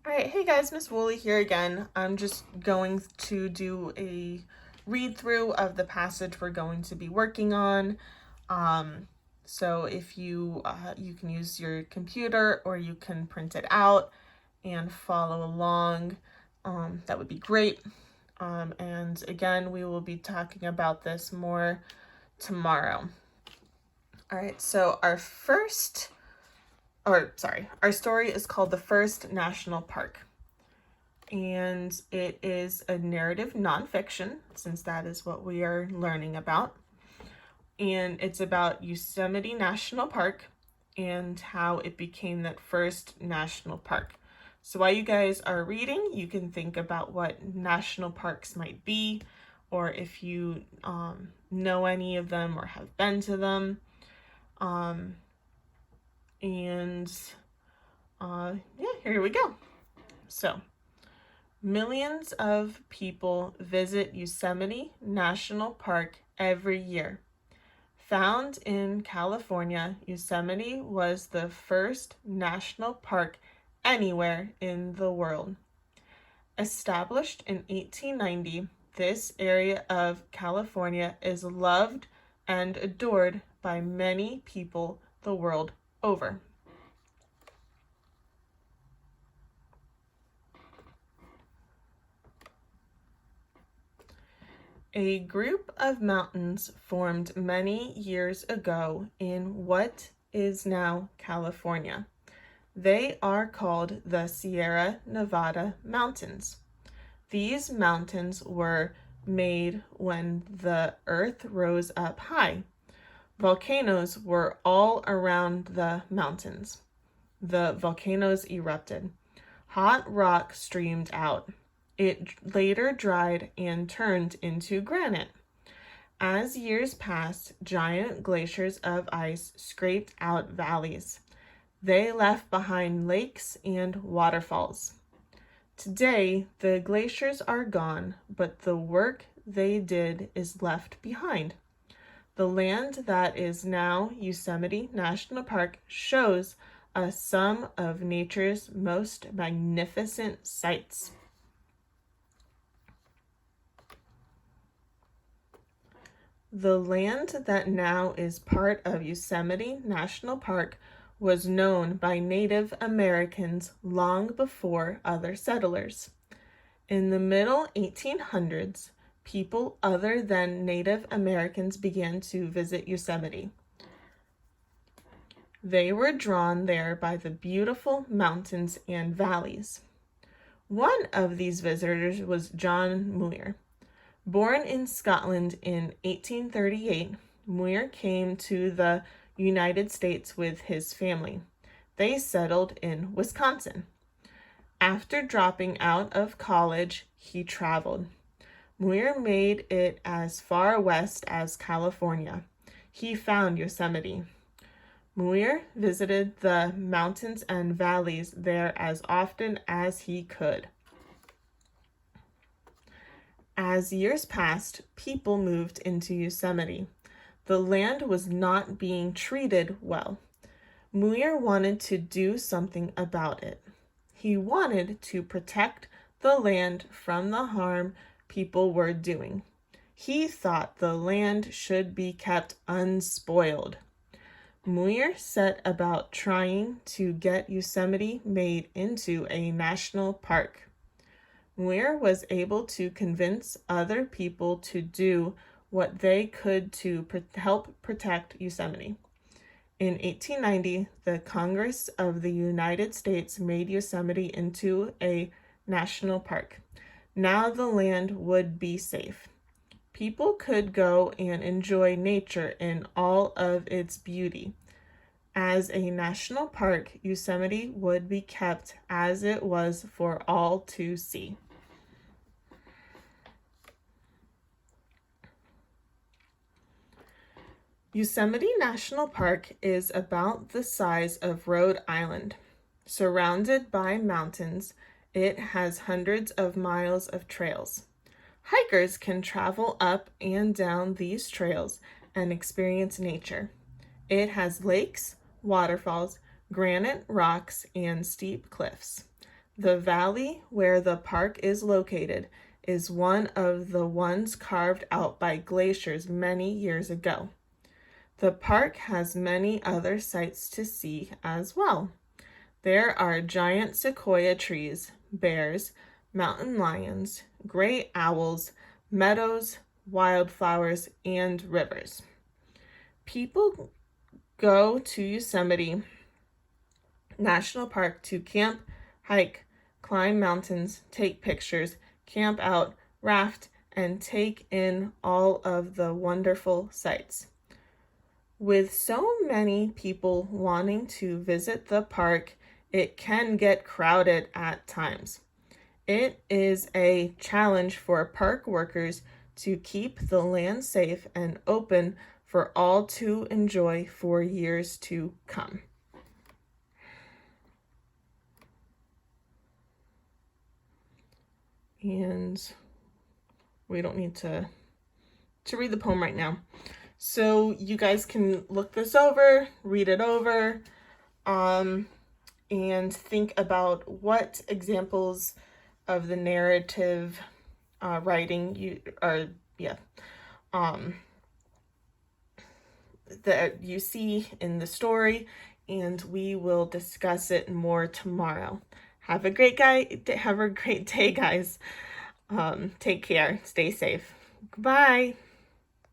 All right, hey guys, Miss Woolley here again. I'm just going to do a read through of the passage we're going to be working on. So if you can use your computer or you can print it out and follow along, that would be great. And again, we will be talking about this more tomorrow. All right, so our story is called The First National Park. And it is a narrative nonfiction, since that is what we are learning about. And it's about Yosemite National Park and how it became that first national park. So while you guys are reading, you can think about what national parks might be, or if you know any of them or have been to them. Here we go. So, millions of people visit Yosemite National Park every year. Found in California, Yosemite was the first national park anywhere in the world. Established in 1890, this area of California is loved and adored by many people the world over. A group of mountains formed many years ago in what is now California. They are called the Sierra Nevada Mountains. These mountains were made when the earth rose up high. Volcanoes were all around the mountains. The volcanoes erupted. Hot rock streamed out. It later dried and turned into granite. As years passed, giant glaciers of ice scraped out valleys. They left behind lakes and waterfalls. Today, the glaciers are gone, but the work they did is left behind. The land that is now Yosemite National Park shows us some of nature's most magnificent sights. The land that now is part of Yosemite National Park was known by Native Americans long before other settlers. In the middle 1800s, people other than Native Americans began to visit Yosemite. They were drawn there by the beautiful mountains and valleys. One of these visitors was John Muir. Born in Scotland in 1838, Muir came to the United States with his family. They settled in Wisconsin. After dropping out of college, he traveled. Muir made it as far west as California. He found Yosemite. Muir visited the mountains and valleys there as often as he could. As years passed, people moved into Yosemite. The land was not being treated well. Muir wanted to do something about it. He wanted to protect the land from the harm people were doing. He thought the land should be kept unspoiled. Muir set about trying to get Yosemite made into a national park. Muir was able to convince other people to do what they could to help protect Yosemite. In 1890, the Congress of the United States made Yosemite into a national park. Now the land would be safe. People could go and enjoy nature in all of its beauty. As a national park, Yosemite would be kept as it was for all to see. Yosemite National Park is about the size of Rhode Island. Surrounded by mountains, it has hundreds of miles of trails. Hikers can travel up and down these trails and experience nature. It has lakes, waterfalls, granite rocks, and steep cliffs. The valley where the park is located is one of the ones carved out by glaciers many years ago. The park has many other sights to see as well. There are giant sequoia trees, bears, mountain lions, gray owls, meadows, wildflowers, and rivers. People go to Yosemite National Park to camp, hike, climb mountains, take pictures, camp out, raft, and take in all of the wonderful sights. With so many people wanting to visit the park, it can get crowded at times. It is a challenge for park workers to keep the land safe and open for all to enjoy for years to come. And we don't need to read the poem right now. So you guys can look this over, read it over, and think about what examples of the narrative writing that you see in the story, and we will discuss it more tomorrow. Have a great day, guys. Take care. Stay safe. Goodbye.